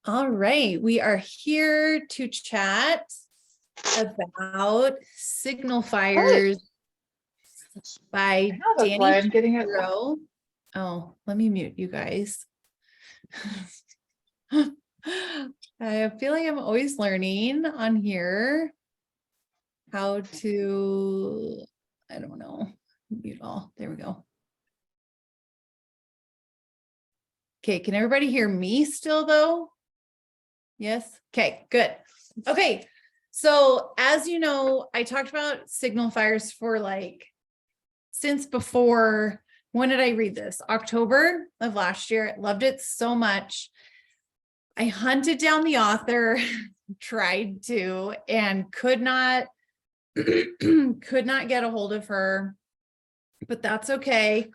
All right, we are here to chat about signifiers by That's why Dani I'm getting it. Shapiro. Oh, let me mute you guys. I feel like I'm always learning on here how to, I don't know, mute all. There we go. Okay, can everybody hear me still though? Yes. Okay, good. Okay. So as you know, I talked about signifiers for since before, when did I read this? October of last year. Loved it so much. I hunted down the author, tried to, and could not get a hold of her, but that's okay.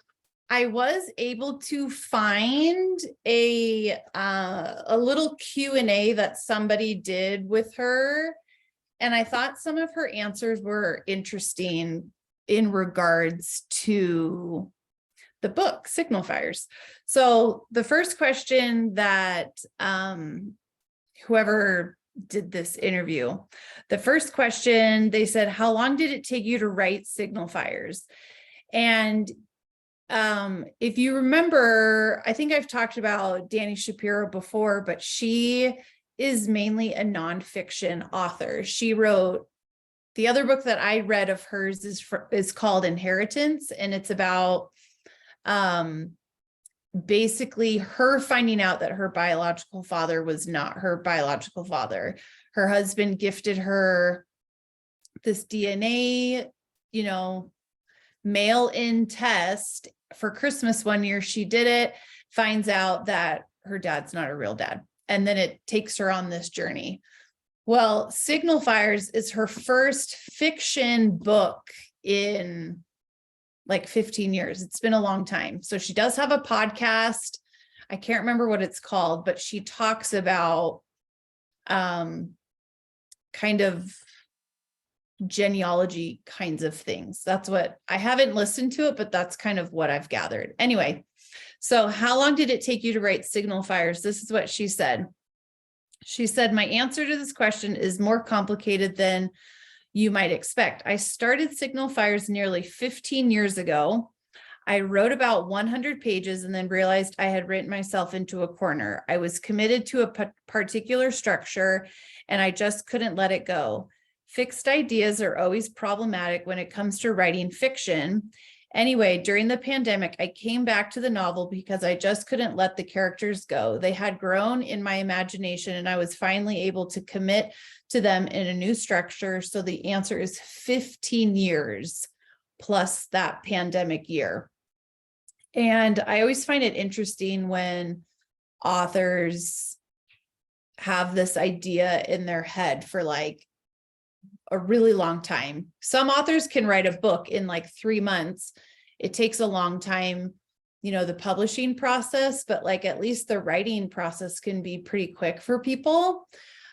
I was able to find a little Q&A that somebody did with her, and I thought some of her answers were interesting in regards to the book Signifiers. So the first question that whoever did this interview, the first question, they said, how long did it take you to write Signifiers? And if you remember, I think I've talked about Dani Shapiro before, but she is mainly a nonfiction author. She wrote, the other book that I read of hers is called Inheritance, and it's about basically her finding out that her biological father was not her biological father. Her husband gifted her this DNA, mail-in test for Christmas one year. She did it, finds out that her dad's not a real dad. And then it takes her on this journey. Well, Signifiers is her first fiction book in 15 years. It's been a long time. So she does have a podcast. I can't remember what it's called, but she talks about kind of genealogy kinds of things. That's what I haven't listened to it, but that's kind of what I've gathered. Anyway, so how long did it take you to write Signifiers? This is what she said. She said, my answer to this question is more complicated than you might expect. I started Signifiers nearly 15 years ago. I wrote about 100 pages and then realized I had written myself into a corner. I was committed to a particular structure and I just couldn't let it go. Fixed ideas are always problematic when it comes to writing fiction. Anyway, during the pandemic, I came back to the novel because I just couldn't let the characters go. They had grown in my imagination and I was finally able to commit to them in a new structure. So the answer is 15 years plus that pandemic year. And I always find it interesting when authors have this idea in their head for a really long time. Some authors can write a book in 3 months. It takes a long time, the publishing process, but at least the writing process can be pretty quick for people.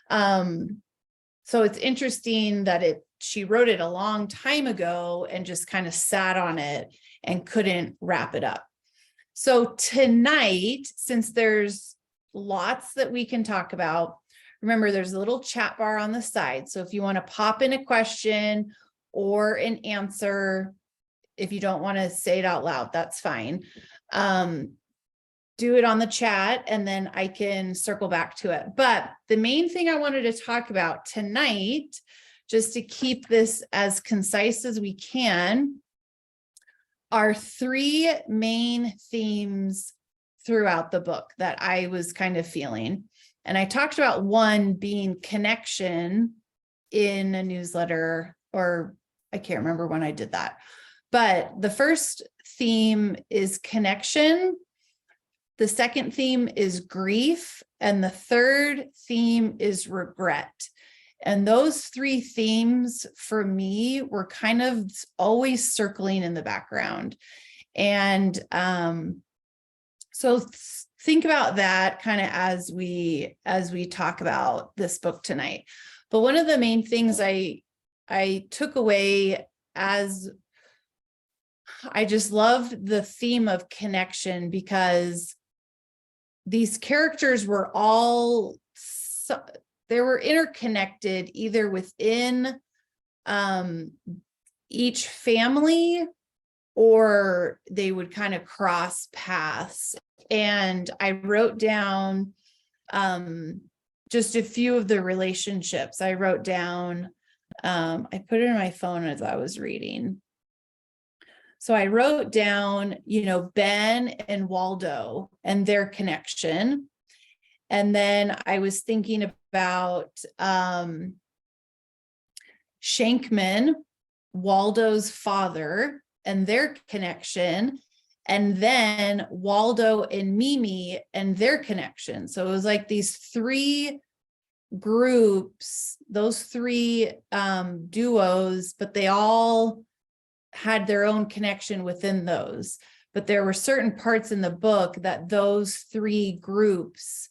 So it's interesting that she wrote it a long time ago and just kind of sat on it and couldn't wrap it up. So tonight, since there's lots that we can talk about, remember, there's a little chat bar on the side. So if you want to pop in a question or an answer, if you don't want to say it out loud, that's fine. Do it on the chat and then I can circle back to it. But the main thing I wanted to talk about tonight, just to keep this as concise as we can, are 3 main themes throughout the book that I was kind of feeling. And I talked about one being connection in a newsletter, or I can't remember when I did that. But the first theme is connection. The second theme is grief. And the third theme is regret. And those 3 themes for me were kind of always circling in the background. And so think about that kind of as we talk about this book tonight. But one of the main things I took away, as I just loved the theme of connection, because these characters were all they were interconnected either within each family, or they would kind of cross paths. And I wrote down just a few of the relationships. I wrote down, I put it in my phone as I was reading. So I wrote down, Ben and Waldo and their connection. And then I was thinking about Shankman, Waldo's father, and their connection. And then Waldo and Mimi and their connection. So it was like these three groups, those three duos, but they all had their own connection within those. But there were certain parts in the book that those three groups,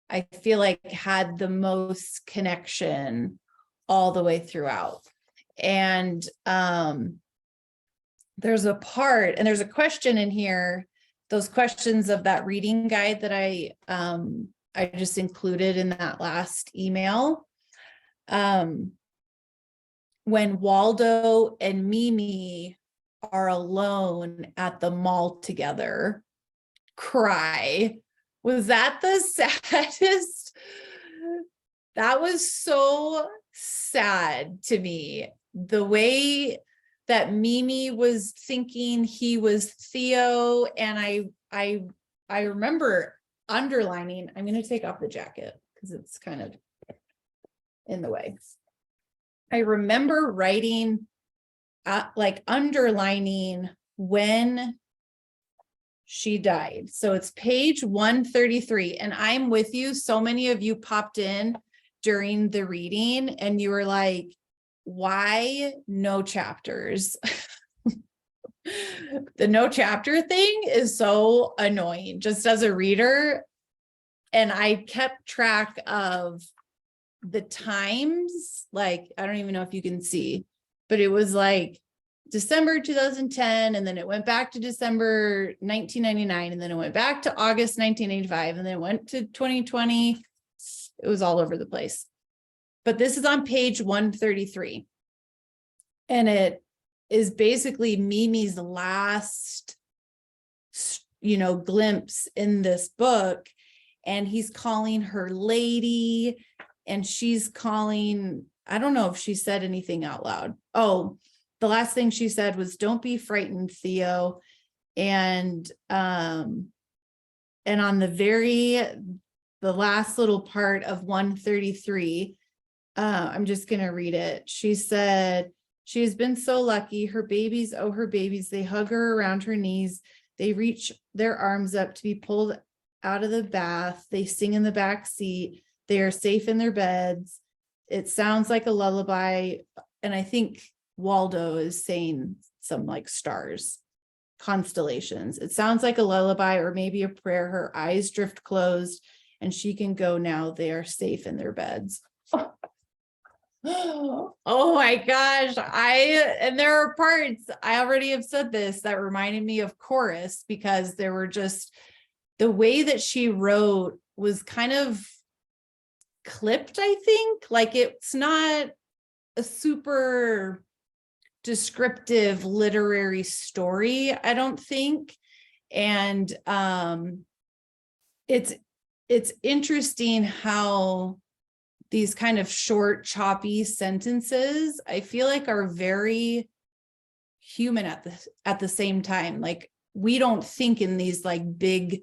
I feel like, had the most connection all the way throughout. And there's a part, and there's a question in here, those questions of that reading guide that I just included in that last email. When Waldo and Mimi are alone at the mall together, cry. Was that the saddest? That was so sad to me. The way that Mimi was thinking he was Theo, and I remember underlining, I'm going to take off the jacket because it's kind of in the way. I remember writing, underlining when she died. So it's page 133, and I'm with you. So many of you popped in during the reading and you were like, why no chapters? The no chapter thing is so annoying just as a reader. And I kept track of the times, I don't even know if you can see, but it was like December 2010, and then it went back to December 1999, and then it went back to August 1985, and then it went to 2020. It was all over the place. But this is on page 133. And it is basically Mimi's last, glimpse in this book. And he's calling her lady, and she's calling, I don't know if she said anything out loud. Oh, the last thing she said was, "Don't be frightened, Theo." And on the last little part of 133, I'm just going to read it. She said, "She has been so lucky. Her babies, oh, her babies, they hug her around her knees. They reach their arms up to be pulled out of the bath. They sing in the back seat. They are safe in their beds. It sounds like a lullaby." And I think Waldo is saying some stars, constellations. "It sounds like a lullaby or maybe a prayer. Her eyes drift closed and she can go now. They are safe in their beds." Oh my gosh. And there are parts, I already have said this, that reminded me of Chorus, because there were just, the way that she wrote was kind of clipped, I think. It's not a super descriptive literary story, I don't think. And it's interesting how these kind of short, choppy sentences, I feel like, are very human at the same time. We don't think in these big,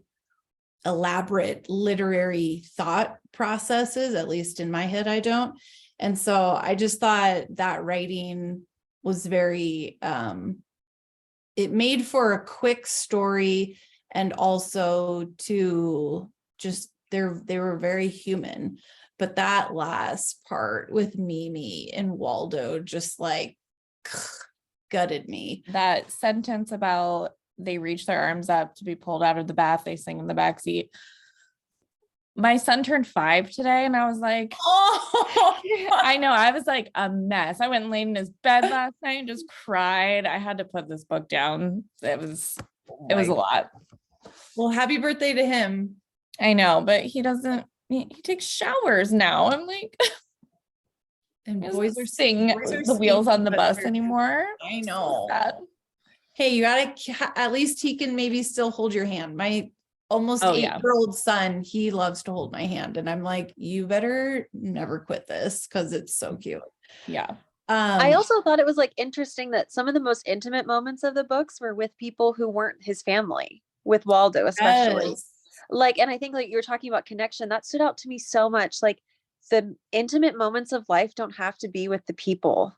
elaborate literary thought processes, at least in my head, I don't. And so I just thought that writing was very, it made for a quick story, and also to just, they were very human. But that last part with Mimi and Waldo just gutted me. That sentence about they reach their arms up to be pulled out of the bath, they sing in the backseat. My son turned 5 today, and I was like, oh, I know. I was like a mess. I went and laid in his bed last night and just cried. I had to put this book down. It was a lot. Well, happy birthday to him. I know, but he doesn't he takes showers now. I'm like, And he boys doesn't are sing boys are the wheels on the stinky, but bus they're- anymore. I So know. sad. Hey, you gotta, at least he can maybe still hold your hand. My almost Oh, yeah. 8-year-old son, he loves to hold my hand. And I'm like, you better never quit this because it's so cute. Yeah. I also thought it was like interesting that some of the most intimate moments of the books were with people who weren't his family, with Waldo especially. yes. Like, and I think like you were talking about connection, that stood out to me so much. Like the intimate moments of life don't have to be with the people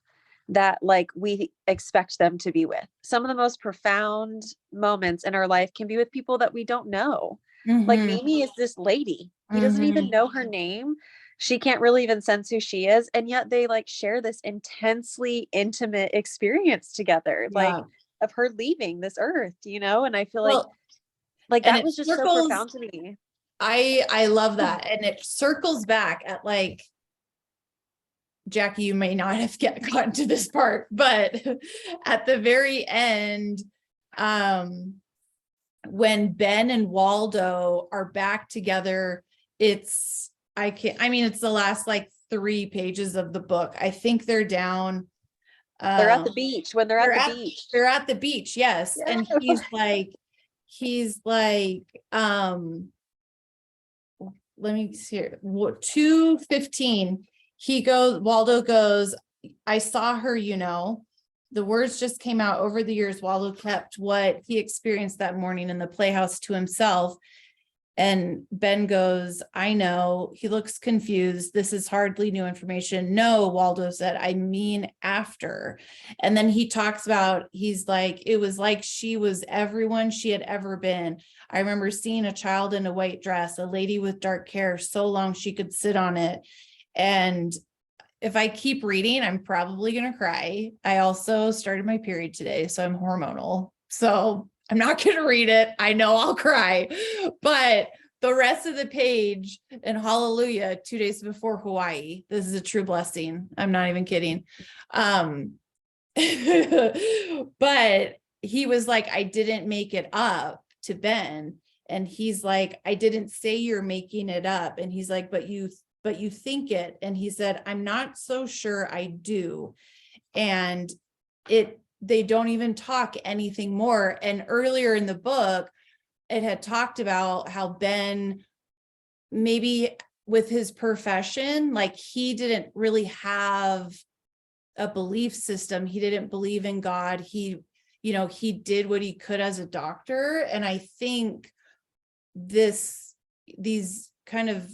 that like we expect them to be with. Some of the most profound moments in our life can be with people that we don't know. Like Mhm. Mimi is this lady. He doesn't even know her name. She can't really even sense who she is. And yet they like share this intensely intimate experience together, like Yeah. of her leaving this earth, you know? And I feel Well, like and that it was just so circles- profound to me. I love that. And it circles back at like, Jackie, you may not have gotten to this part, but at the very end, when Ben and Waldo are back together, it's the last like 3 pages of the book. I think they're down. They're at the beach when they're at the beach. They're at the beach, yes. Yeah. And he's like, let me see here. 2:15. Waldo goes, I saw her, the words just came out. Over the years, Waldo kept what he experienced that morning in the playhouse to himself. And Ben goes, I know. He looks confused. This is hardly new information. No, Waldo said, I mean after. And then he talks about, he's like, it was like she was everyone she had ever been. I remember seeing a child in a white dress, a lady with dark hair, so long she could sit on it. And if I keep reading, I'm probably going to cry. I also started my period today, so I'm hormonal. So I'm not going to read it. I know I'll cry, but the rest of the page in Hallelujah, 2 days before Hawaii, this is a true blessing. I'm not even kidding. But he was like, I didn't make it up to Ben. And he's like, I didn't say you're making it up. And he's like, but you think it. And he said, I'm not so sure I do. And they don't even talk anything more. And earlier in the book, it had talked about how Ben, maybe with his profession, like he didn't really have a belief system. He didn't believe in God. He did what he could as a doctor. And I think these kind of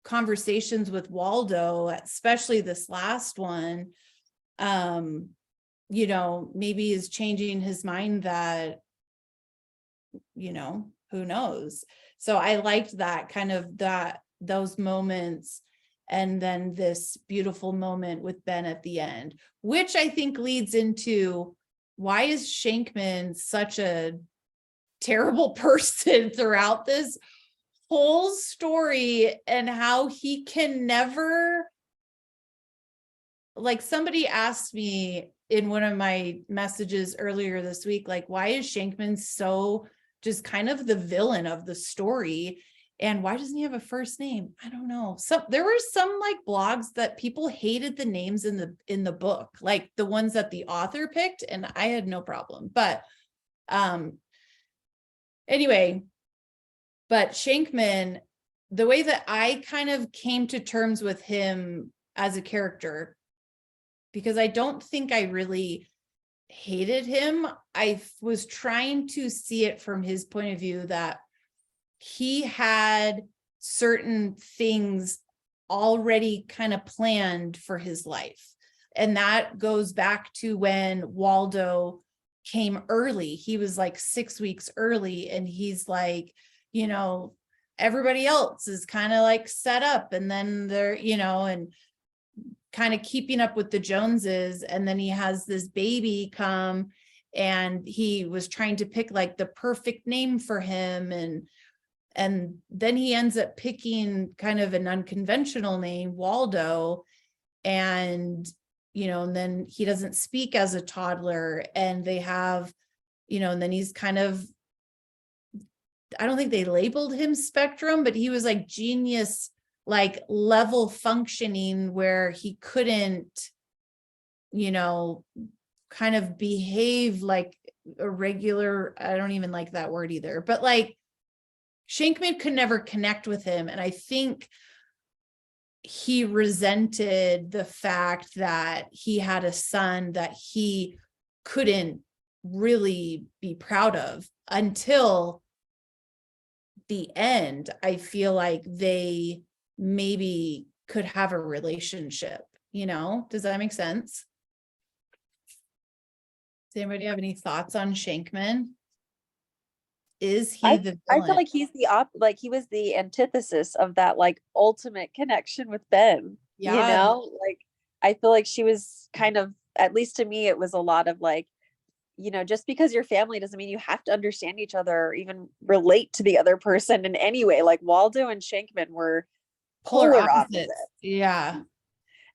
conversations with Waldo, especially this last one, maybe is changing his mind that, who knows? So I liked that kind of those moments. And then this beautiful moment with Ben at the end, which I think leads into why is Shankman such a terrible person throughout this whole story, and how he can never, like somebody asked me in one of my messages earlier this week, like, why is Shankman so just kind of the villain of the story? And why doesn't he have a first name? I don't know. So there were some like blogs that people hated the names in the book, like the ones that the author picked, and I had no problem. But anyway, but Shankman, the way that I kind of came to terms with him as a character, because I don't think I really hated him. I was trying to see it from his point of view, that he had certain things already kind of planned for his life. And that goes back to when Waldo came early. He was like 6 weeks early, and he's like, everybody else is kind of like set up, and then they're, and kind of keeping up with the Joneses. And then he has this baby come, and he was trying to pick like the perfect name for him. And then he ends up picking kind of an unconventional name, Waldo. And, and then he doesn't speak as a toddler, and they have, and then he's kind of, I don't think they labeled him spectrum, but he was like genius like level functioning where he couldn't, you know, kind of behave like a regular, I don't even like that word either, but like Shankman could never connect with him. And I think he resented the fact that he had a son that he couldn't really be proud of until the end. I feel like they maybe could have a relationship, you know? Does that make sense? Does anybody have any thoughts on Shankman? Is he the I feel villain? like he's like he was the antithesis of that like ultimate connection with Ben. You Yeah. know, like I feel like she was kind of, at least to me, it was a lot of like, you know, just because you're family doesn't mean you have to understand each other or even relate to the other person in any way. Like Waldo and Shankman were polar opposites. Yeah.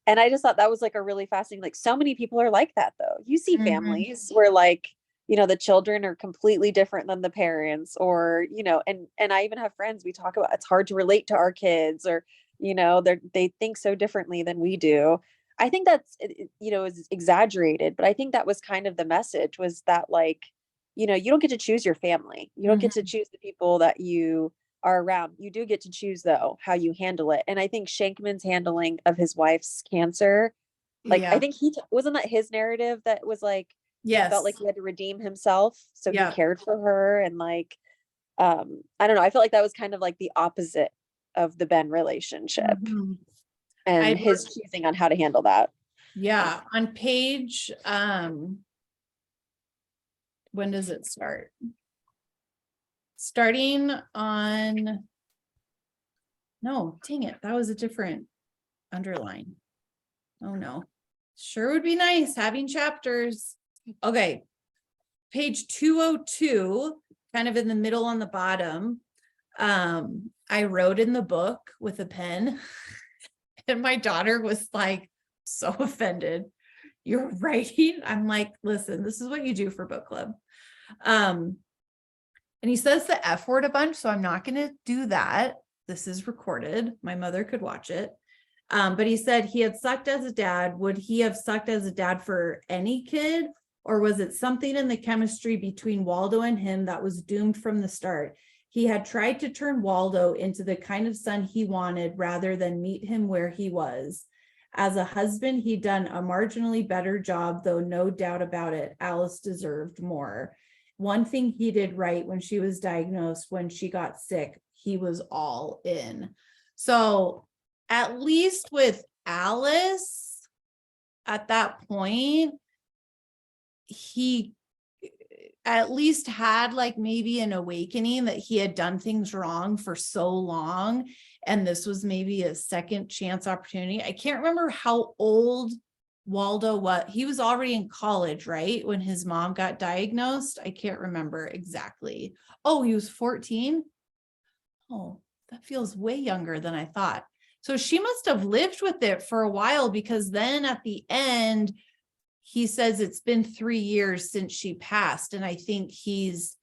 And I just thought that was like a really fascinating, like so many people are like that though. You see Mhm. families where like, you know, the children are completely different than the parents, or, you know, and I even have friends, we talk about it's hard to relate to our kids, or, you know, they think so differently than we do. I think that's, you know, is exaggerated, but I think that was kind of the message, was that like, you know, you don't get to choose your family. You don't get to choose the people that you are around. You do get to choose though how you handle it. And I think Shankman's handling of his wife's cancer, like I Yeah. think wasn't that his narrative that was like he Yes. felt like he had to redeem himself, so Yeah. he cared for her, and like I don't know, I felt like that was kind of like the opposite of the Ben relationship, Mhm. and his choosing on how to handle that. Yeah. On page, when does it start? Starting on, no, dang it, that was a different underline. Oh no, sure would be nice having chapters. Okay, page 202, kind of in the middle on the bottom. I wrote in the book with a pen and my daughter was like so offended. You're writing? I'm like, listen, this is what you do for book club. And he says the F word a bunch, so I'm not going to do that. This is recorded. My mother could watch it. But he said he had sucked as a dad. Would he have sucked as a dad for any kid? Or was it something in the chemistry between Waldo and him that was doomed from the start? He had tried to turn Waldo into the kind of son he wanted rather than meet him where he was. As a husband, he'd done a marginally better job, though no doubt about it, Alice deserved more. One thing he did right when she was diagnosed, when she got sick, he was all in. So at least with Alice, at that point, he at least had like maybe an awakening that he had done things wrong for so long. And this was maybe a second chance opportunity. I can't remember how old Waldo was. He was already in college, right? When his mom got diagnosed. I can't remember exactly. Oh, he was 14. Oh, that feels way younger than I thought. So she must have lived with it for a while, because then at the end, he says it's been 3 years since she passed. And I think he's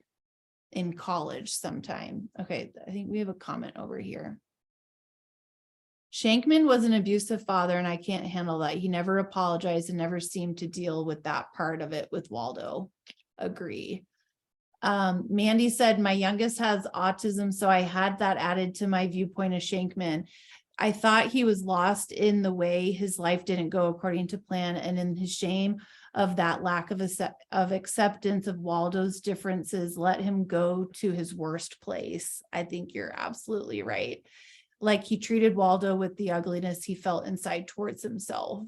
in college sometime. Okay, I think we have a comment over here. Shankman was an abusive father, and I can't handle that. He never apologized and never seemed to deal with that part of it with Waldo. Agree. Mandy said, my youngest has autism, so I had that added to my viewpoint of Shankman. I thought he was lost in the way his life didn't go according to plan, and in his shame of that lack of acceptance of Waldo's differences let him go to his worst place. I think you're absolutely right. Like he treated Waldo with the ugliness he felt inside towards himself.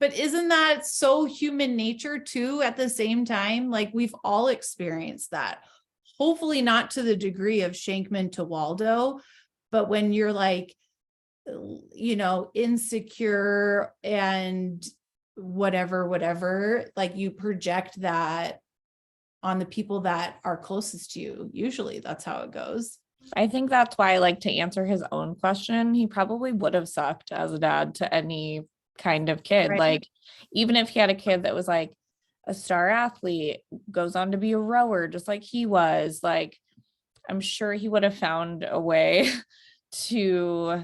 But isn't that so human nature too at the same time? Like we've all experienced that. Hopefully not to the degree of Shankman to Waldo, but when you're like, you know, insecure and whatever, like you project that on the people that are closest to you. Usually that's how it goes. I think that's why, like, to answer his own question, he probably would have sucked as a dad to any kind of kid. Right. Like, even if he had a kid that was like a star athlete, goes on to be a rower, just like he was, like, I'm sure he would have found a way to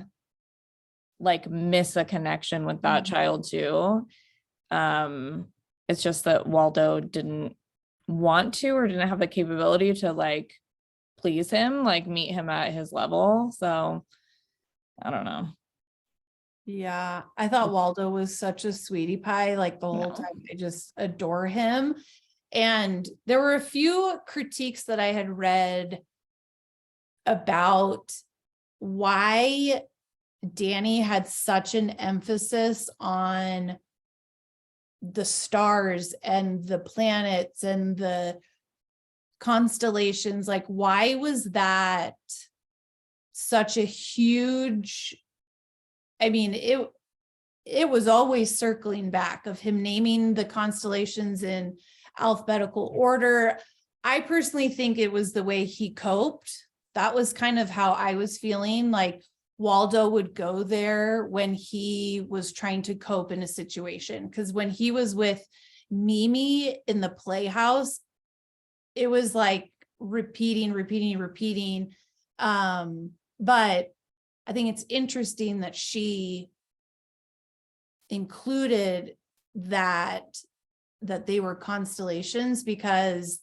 like miss a connection with that child too. It's just that Waldo didn't want to, or didn't have the capability to like please him, like meet him at his level. So I don't know. Yeah, I thought Waldo was such a sweetie pie, like the whole time. I just adore him. And there were a few critiques that I had read about why Dani had such an emphasis on the stars and the planets and the constellations. Like, why was that such a huge, I mean, it was always circling back of him naming the constellations in alphabetical order. I personally think it was the way he coped. That was kind of how I was feeling. Like Waldo would go there when he was trying to cope in a situation. Because when he was with Mimi in the playhouse, it was like repeating. But I think it's interesting that she included that they were constellations, because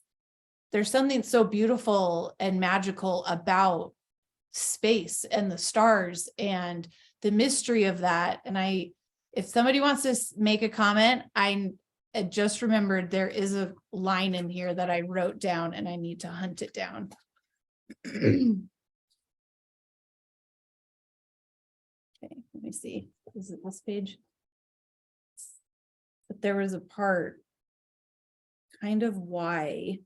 there's something so beautiful and magical about space and the stars and the mystery of that. And if somebody wants to make a comment, I just remembered there is a line in here that I wrote down and I need to hunt it down. Okay, let me see. Is it this page? But there was a part kind of why.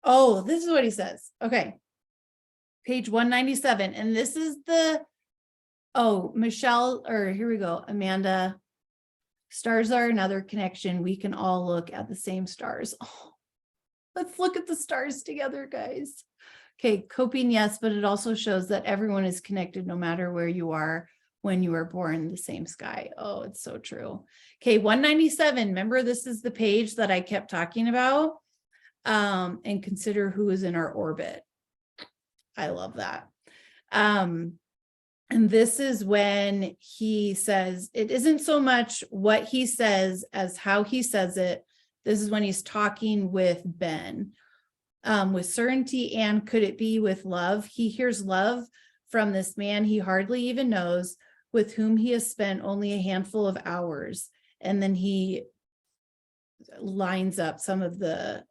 Oh, this is what he says. Okay. Page 197. And this is Michelle, or here we go. Amanda, stars are another connection. We can all look at the same stars. Oh, let's look at the stars together, guys. Okay, coping, yes, but it also shows that everyone is connected no matter where you are when you were born, the same sky. Oh, it's so true. Okay, 197. Remember, this is the page that I kept talking about. And consider who is in our orbit. I love that. And this is when he says, it isn't so much what he says as how he says it. This is when he's talking with Ben. With certainty, and could it be with love? He hears love from this man he hardly even knows, with whom he has spent only a handful of hours. And then he lines up some of the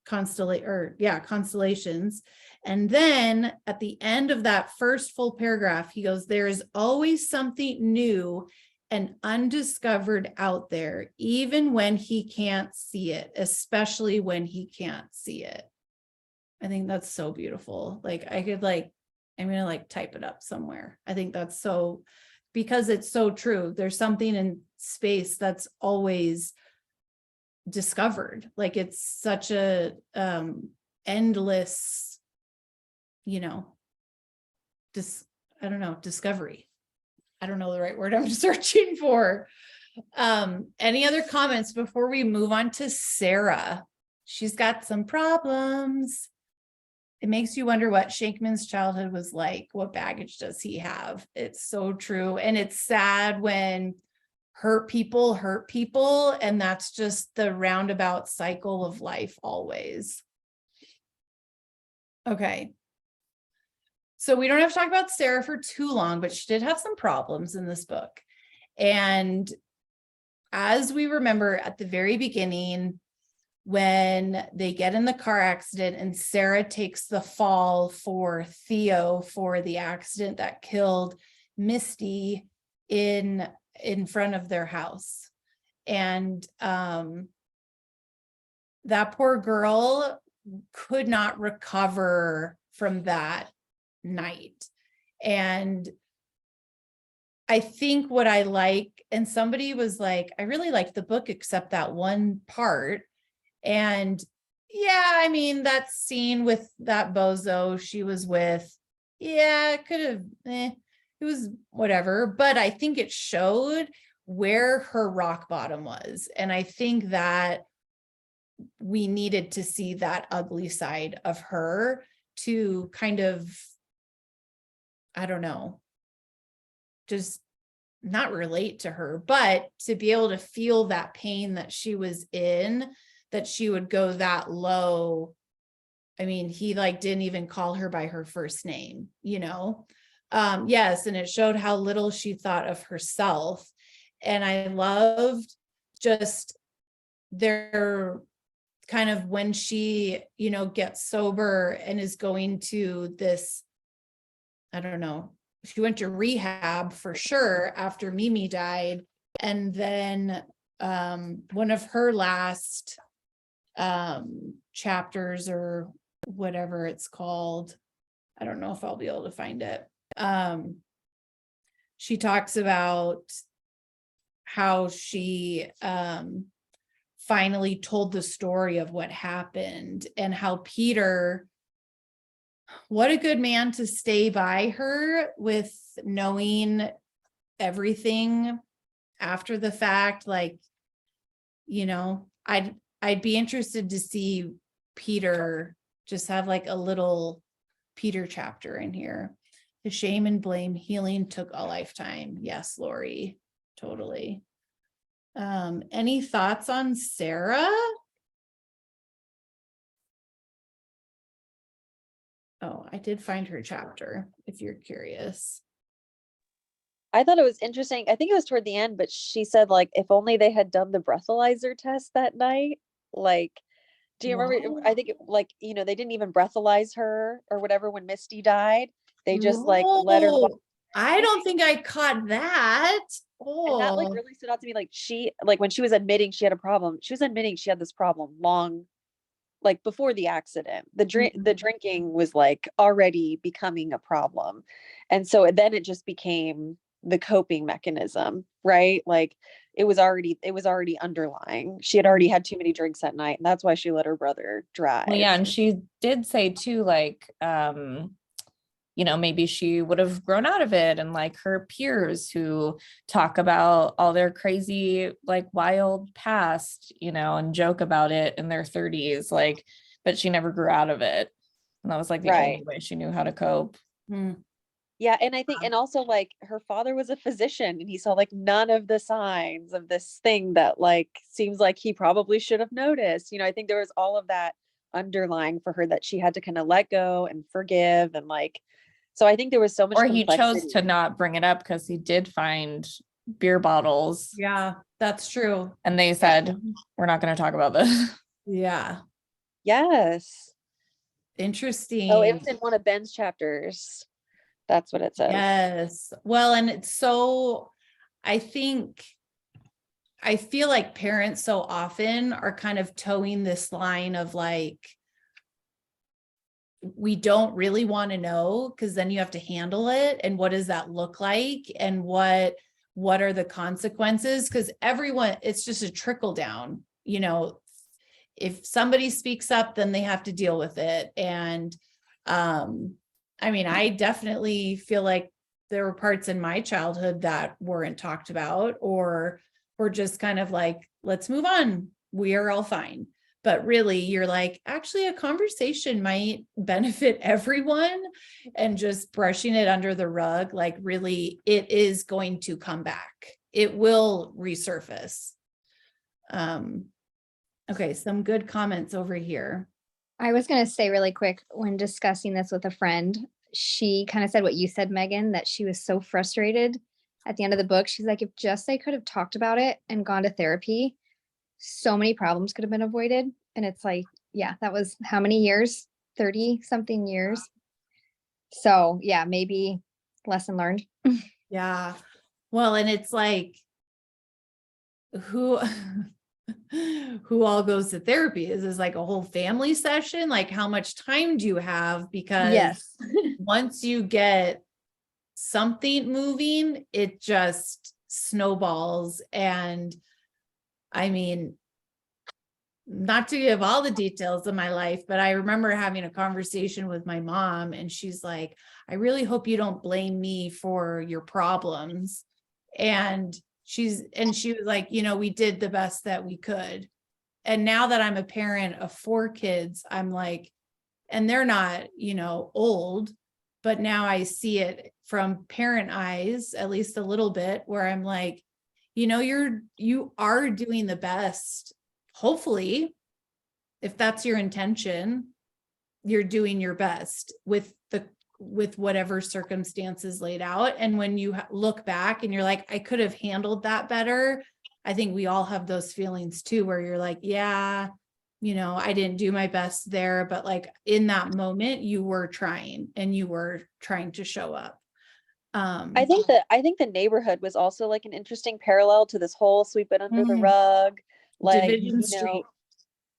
constellations. And then at the end of that first full paragraph, he goes, there is always something new and undiscovered out there, even when he can't see it, especially when he can't see it. I think that's so beautiful. Like I'm gonna type it up somewhere. I think that's so, because it's so true. There's something in space that's always discovered. Like it's such a endless, discovery. I don't know the right word I'm searching for. Any other comments before we move on to Sarah? She's got some problems. It makes you wonder what Shankman's childhood was like. What baggage does he have? It's so true. And it's sad when hurt people, and that's just the roundabout cycle of life always. Okay. So we don't have to talk about Sarah for too long, but she did have some problems in this book. And as we remember at the very beginning, when they get in the car accident and Sarah takes the fall for Theo for the accident that killed Misty in front of their house. And that poor girl could not recover from that night. And I think what I like, and somebody was like, I really liked the book except that one part. And yeah, I mean, that scene with that bozo she was with, yeah, it could have, it was whatever. But I think it showed where her rock bottom was. And I think that we needed to see that ugly side of her to kind of I don't know, just not relate to her, but to be able to feel that pain that she was in, that she would go that low. I mean, he like didn't even call her by her first name, you know? Yes. And it showed how little she thought of herself. And I loved just their kind of when she, you know, gets sober and is going to this, I don't know, she went to rehab for sure after Mimi died. And then one of her last chapters or whatever it's called, I don't know if I'll be able to find it. She talks about how she finally told the story of what happened and how Peter, what a good man to stay by her with knowing everything after the fact. Like, you know, I'd be interested to see Peter just have like a little Peter chapter in here. The shame and blame healing took a lifetime. Yes, Lori, totally. Any thoughts on Sarah? Oh, I did find her chapter if you're curious. I thought it was interesting. I think it was toward the end, but she said like, if only they had done the breathalyzer test that night. Like, do you remember? I think like, you know, they didn't even breathalyze her or whatever when Misty died. They just like let her walk. I don't think I caught that. And that like really stood out to me. Like she, like when she was admitting she had a problem, she was admitting she had this problem long, like before the accident. The drinking was like already becoming a problem. And so then it just became the coping mechanism, right? Like it was already underlying. She had already had too many drinks that night, and that's why she let her brother drive. Well, yeah, and she did say too, like, you know, maybe she would have grown out of it, and like her peers who talk about all their crazy, like wild past, you know, and joke about it in their 30s, like, but she never grew out of it. And that was like the only way she knew how to cope. Yeah. And I think, and also like her father was a physician and he saw like none of the signs of this thing that like seems like he probably should have noticed. You know, I think there was all of that underlying for her that she had to kind of let go and forgive. And like, so I think there was so much. Or he chose to not bring it up because he did find beer bottles. Yeah, that's true. And they said, we're not going to talk about this. Yeah. Yes. Interesting. Oh, it was in one of Ben's chapters. That's what it says. Yes. Well, and it's so, I feel like parents so often are kind of towing this line of like, we don't really want to know because then you have to handle it. And what does that look like? And what are the consequences? Because everyone, it's just a trickle down, you know, if somebody speaks up, then they have to deal with it. And, I mean, I definitely feel like there were parts in my childhood that weren't talked about or just kind of like, let's move on. We are all fine. But really, you're like, actually, a conversation might benefit everyone, and just brushing it under the rug, like really, it is going to come back. It will resurface. Okay, some good comments over here. I was going to say really quick, when discussing this with a friend, she kind of said what you said, Megan, that she was so frustrated at the end of the book. She's like, if just they could have talked about it and gone to therapy, so many problems could have been avoided. And it's like, yeah, that was how many years? 30 something years. So yeah, maybe lesson learned. Yeah. Well, and it's like, who all goes to therapy? Is this like a whole family session? Like how much time do you have? Because once you get something moving, it just snowballs. And I mean, not to give all the details of my life, but I remember having a conversation with my mom and she's like, I really hope you don't blame me for your problems. And she was like, you know, we did the best that we could. And now that I'm a parent of 4 kids, I'm like, and they're not, you know, old, but now I see it from parent eyes, at least a little bit, where I'm like, you know, you are doing the best. Hopefully, if that's your intention, you're doing your best with whatever circumstances laid out. And when you look back and you're like, I could have handled that better. I think we all have those feelings too, where you're like, yeah, you know, I didn't do my best there, but like in that moment you were trying to show up. I think the neighborhood was also like an interesting parallel to this whole sweep it under the rug, like, Division Street.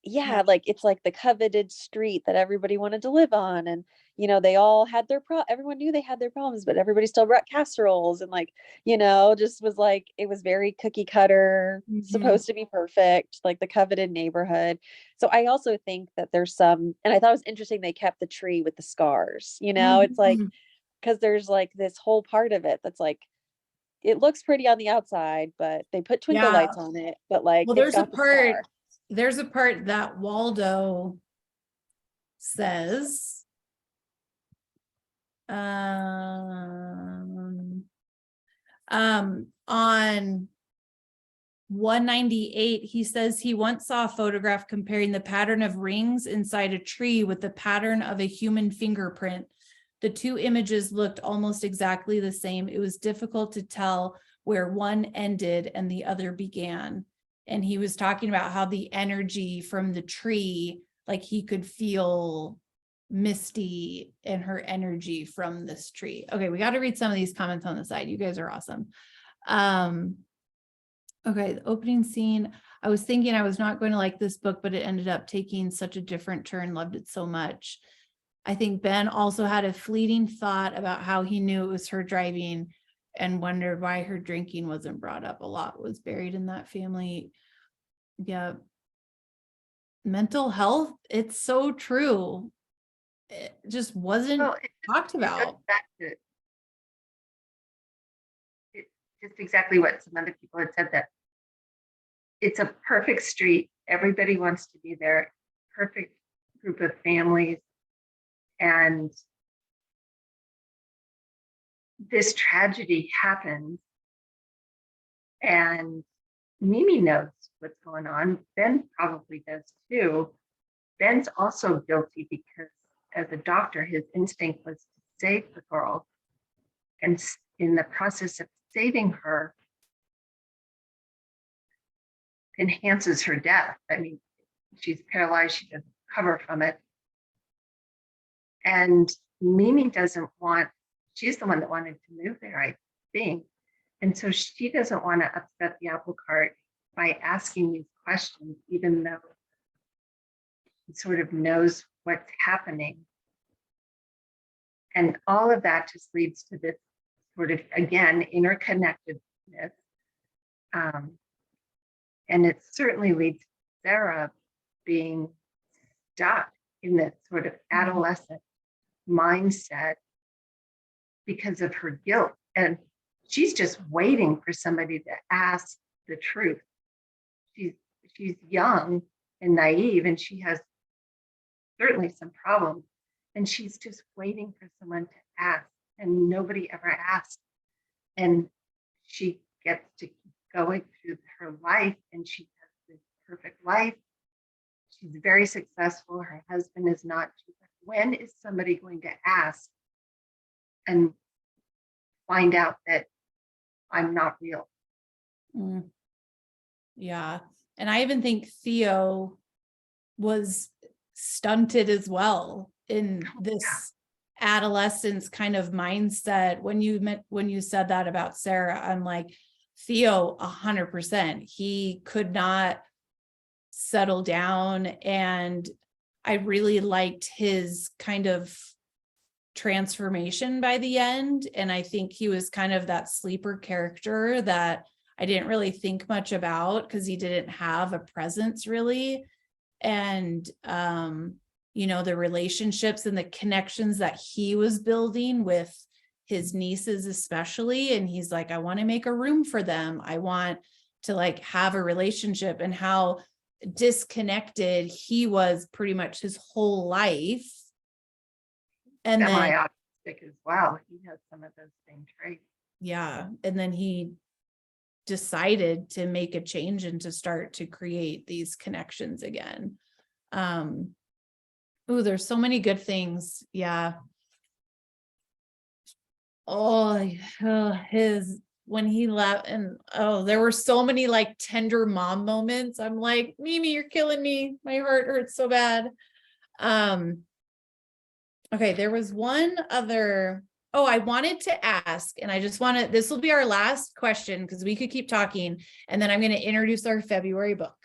Yeah, like it's like the coveted street that everybody wanted to live on. And, you know, they all had everyone knew they had their problems, but everybody still brought casseroles and like, you know, just was like, it was very cookie cutter, supposed to be perfect, like the coveted neighborhood. So I also think that there's some, and I thought it was interesting they kept the tree with the scars, you know, it's like, because there's like this whole part of it that's like, it looks pretty on the outside, but they put twinkle lights on it, but like, well, it's got the scar. There's a part that Waldo says, on 198, he says he once saw a photograph comparing the pattern of rings inside a tree with the pattern of a human fingerprint. The two images looked almost exactly the same. It was difficult to tell where one ended and the other began. And he was talking about how the energy from the tree, like he could feel Misty and her energy from this tree. Okay, we got to read some of these comments on the side. You guys are awesome. Okay, the opening scene. I was thinking I was not going to like this book, but it ended up taking such a different turn. Loved it so much. I think Ben also had a fleeting thought about how he knew it was her driving and wondered why her drinking wasn't brought up. A lot was buried in that family. Yeah. Mental health, it's so true. It just wasn't talked about. It goes back to just exactly what some other people had said, that it's a perfect street. Everybody wants to be there. Perfect group of families. And this tragedy happens, and Mimi knows what's going on. Ben probably does too. Ben's also guilty because as a doctor, his instinct was to save the girl. And in the process of saving her, enhances her death. I mean, she's paralyzed, she doesn't recover from it. And Mimi doesn't want, she's the one that wanted to move there, I think. And so she doesn't want to upset the apple cart by asking these questions, even though he sort of knows what's happening. And all of that just leads to this sort of, again, interconnectedness. And it certainly leads to Sarah being stuck in this sort of adolescent mindset because of her guilt. And she's just waiting for somebody to ask the truth. She's young and naive, and she has certainly some problems. And she's just waiting for someone to ask, and nobody ever asked. And she gets to keep going through her life, and she has this perfect life. She's very successful. Her husband is not. When is somebody going to ask and find out that I'm not real? Yeah. And I even think Theo was stunted as well in this adolescence kind of mindset. When you said that about Sarah, I'm like, Theo, 100%. He could not settle down. And I really liked his kind of transformation by the end. And I think he was kind of that sleeper character that I didn't really think much about because he didn't have a presence really. And, you know, the relationships and the connections that he was building with his nieces, especially. And he's like, I want to make a room for them. I want to like have a relationship, and how disconnected he was pretty much his whole life. And then artistic as well. He has some of those same traits. Yeah. And then he decided to make a change and to start to create these connections again. Oh, there's so many good things. Yeah. Oh, his, when he left, and there were so many like tender mom moments. I'm like, Mimi, you're killing me. My heart hurts so bad. Okay, there was one other. Oh, I wanted to ask, and I just want to, this will be our last question because we could keep talking, and then I'm going to introduce our February book.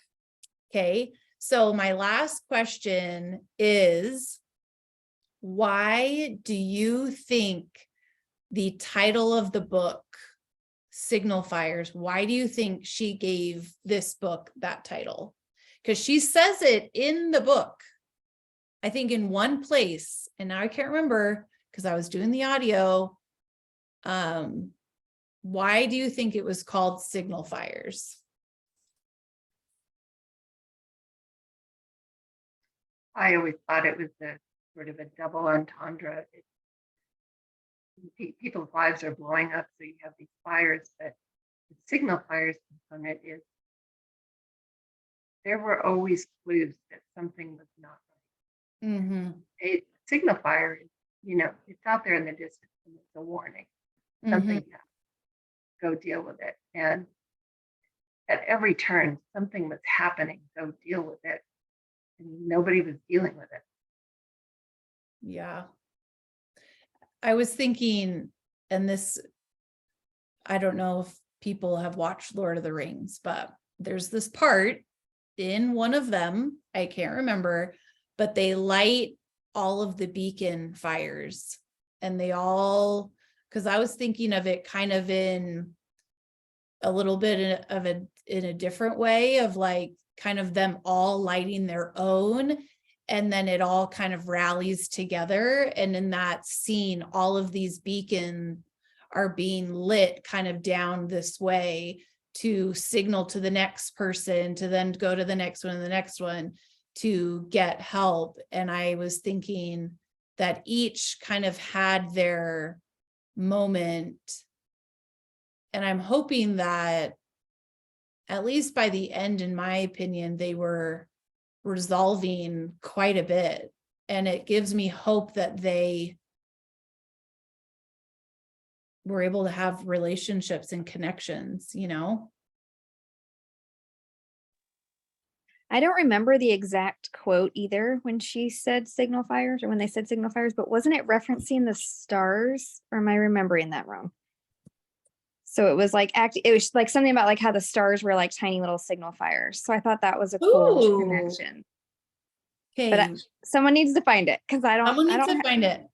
Okay, so my last question is, why do you think the title of the book, Signal Fires, why do you think she gave this book that title? Because she says it in the book, I think in one place, and now I can't remember because I was doing the audio. Why do you think it was called Signal Fires? I always thought it was a sort of a double entendre. People's lives are blowing up, so you have these fires, but the signal fires component is there were always clues that something was not right. Mm-hmm. A signal fire is, it's out there in the distance and it's a warning. Something happened. Go deal with it. And at every turn, something was happening. Go deal with it. And nobody was dealing with it. Yeah. I was thinking, and this, I don't know if people have watched Lord of the Rings, but there's this part in one of them, I can't remember, but they light all of the beacon fires, and they all, because I was thinking of it kind of in a little bit of in a different way of like kind of them all lighting their own, and then it all kind of rallies together. And in that scene, all of these beacons are being lit kind of down this way to signal to the next person to then go to the next one and the next one to get help. And I was thinking that each kind of had their moment. And I'm hoping that at least by the end, in my opinion, they were resolving quite a bit. And it gives me hope that they were able to have relationships and connections, I don't remember the exact quote either when she said signal fires or when they said signal fires, but wasn't it referencing the stars, or am I remembering that wrong? So it was like it was like something about like how the stars were like tiny little signal fires. So I thought that was a cool Ooh. connection. Okay. But someone needs to find it because I don't. Someone needs to find it.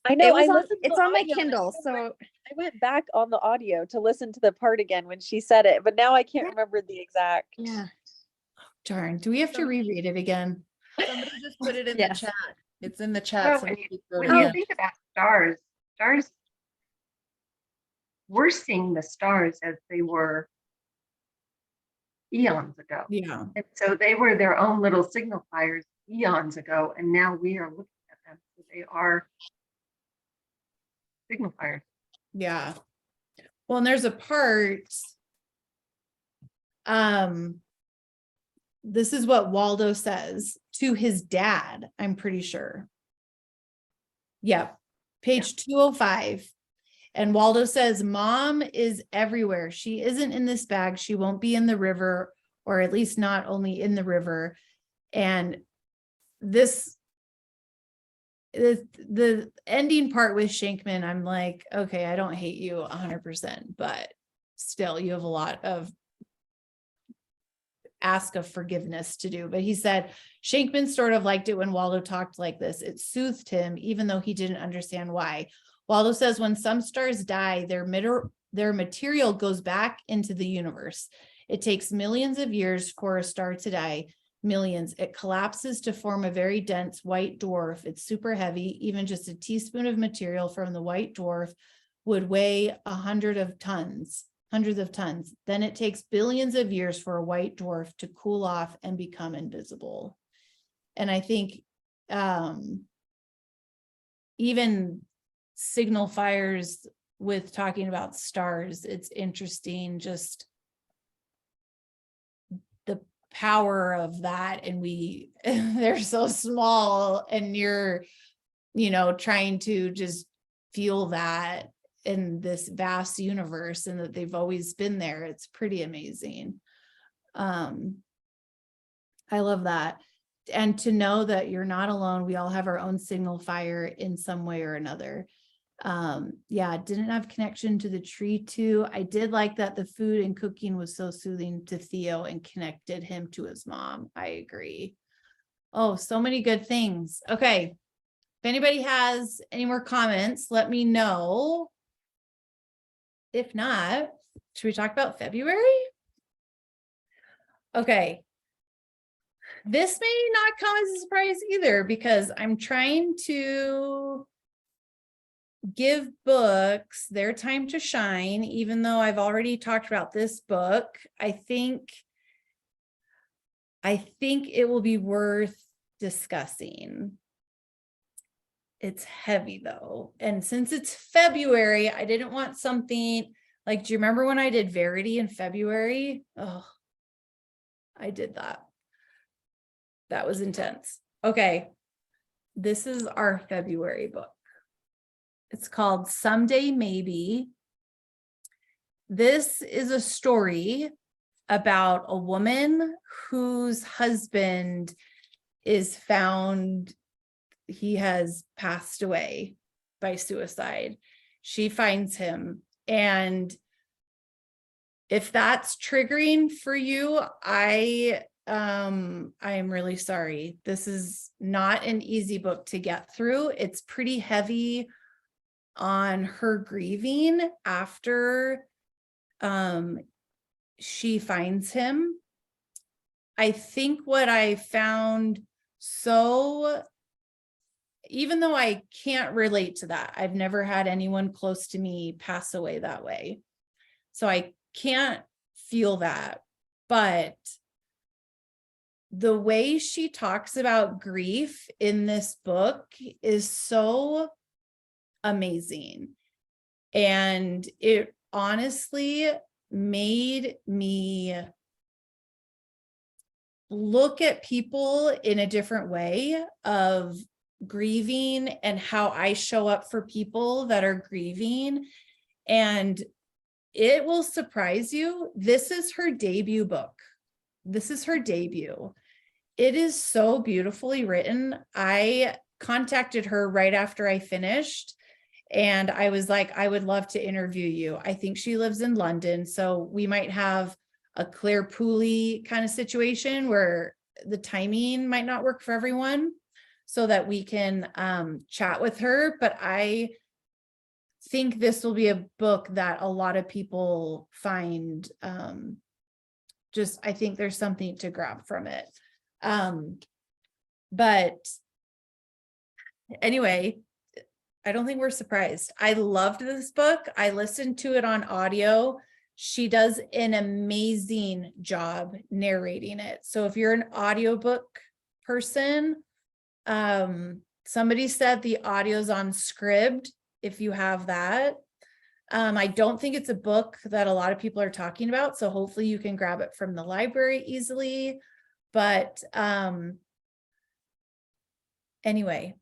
I know. It's on my Kindle, so I went back on the audio to listen to the part again when she said it, but now I can't remember the exact. yeah. Darn, do we have to reread it again? Somebody just put it in Yes. the chat. It's in the chat. Well, Somebody wrote when it you down. think about stars, we're seeing the stars as they were eons ago. Yeah. And so they were their own little signal fires eons ago, and now we are looking at them. So they are signal fires. Yeah. Well, and there's a part, this is what Waldo says to his dad, I'm pretty sure. Yep. Page 205. And Waldo says, Mom is everywhere. She isn't in this bag. She won't be in the river, or at least not only in the river. And this is the ending part with Shankman. I'm like, okay, I don't hate you 100%, but still you have a lot of ask of forgiveness to do. But he said Shankman sort of liked it when Waldo talked like this. It soothed him, even though he didn't understand why. Waldo says when some stars die, their material goes back into the universe. It takes millions of years for a star to die. Millions. It collapses to form a very dense white dwarf. It's super heavy. Even just a teaspoon of material from the white dwarf would weigh hundreds of tons. Then it takes billions of years for a white dwarf to cool off and become invisible. And I think even signal fires with talking about stars. It's interesting, just the power of that. And they're so small, and you're, trying to just feel that in this vast universe, and that they've always been there. It's pretty amazing. I love that. And to know that you're not alone. We all have our own signal fire in some way or another. Yeah, didn't have connection to the tree too. I did like that the food and cooking was so soothing to Theo and connected him to his mom. I agree. Oh, so many good things. Okay. If anybody has any more comments, let me know. If not, should we talk about February? Okay. This may not come as a surprise either, because I'm trying to give books their time to shine, even though I've already talked about this book. I think it will be worth discussing. It's heavy though. And since it's February, I didn't want something like, do you remember when I did Verity in February? Oh, I did that. That was intense. Okay. This is our February book. It's called Someday Maybe. This is a story about a woman whose husband is found, he has passed away by suicide. She finds him. And if that's triggering for you, I am really sorry. This is not an easy book to get through. It's pretty heavy on her grieving after she finds him. I think what I found, so even though I can't relate to that, I've never had anyone close to me pass away that way, so I can't feel that, but the way she talks about grief in this book is so amazing. And it honestly made me look at people in a different way of grieving and how I show up for people that are grieving. And it will surprise you. This is her debut book. This is her debut. It is so beautifully written. I contacted her right after I finished, and I was like, I would love to interview you. I think she lives in London, so we might have a Claire Pooley kind of situation where the timing might not work for everyone, so that we can chat with her. But I think this will be a book that a lot of people find, I think there's something to grab from it. But anyway, I don't think we're surprised. I loved this book. I listened to it on audio. She does an amazing job narrating it. So if you're an audiobook person, somebody said the audio's on Scribd, if you have that. I don't think it's a book that a lot of people are talking about, so hopefully you can grab it from the library easily. But anyway,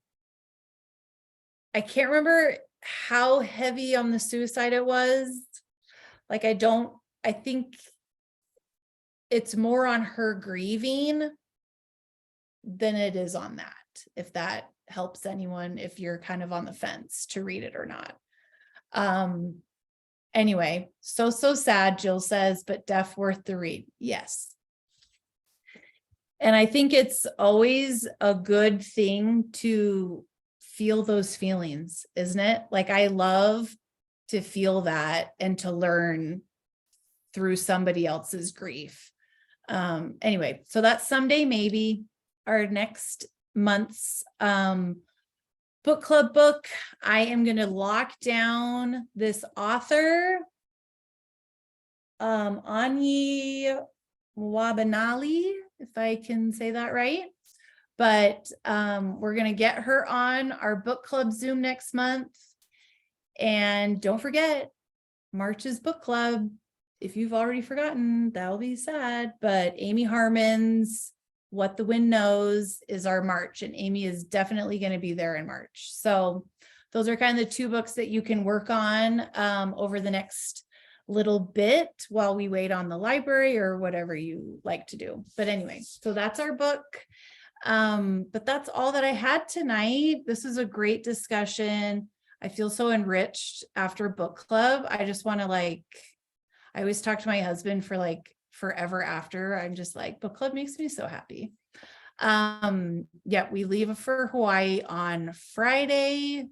I can't remember how heavy on the suicide it was. Like, I think it's more on her grieving than it is on that, if that helps anyone, if you're kind of on the fence to read it or not. Anyway, so sad, Jill says, but def worth the read. Yes. And I think it's always a good thing to feel those feelings, isn't it? Like, I love to feel that and to learn through somebody else's grief. Anyway, so that's Someday Maybe, our next month's book club book. I am going to lock down this author, Anyi Wabanali, if I can say that right. But we're going to get her on our book club Zoom next month. And don't forget, March is book club. If you've already forgotten, that'll be sad. But Amy Harmon's What the Wind Knows is our March, and Amy is definitely going to be there in March. So those are kind of the two books that you can work on over the next little bit while we wait on the library or whatever you like to do. But anyway, so that's our book. But that's all that I had tonight. This was a great discussion. I feel so enriched after book club. I just want to I always talk to my husband for forever after. I'm just like, book club makes me so happy. Yeah, we leave for Hawaii on Friday.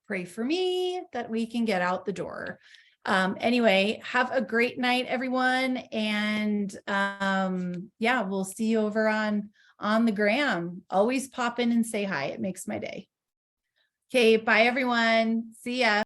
Pray for me that we can get out the door. Anyway, have a great night, everyone. And yeah, we'll see you over on the gram. Always pop in and say hi. It makes my day. Okay, bye everyone. See ya.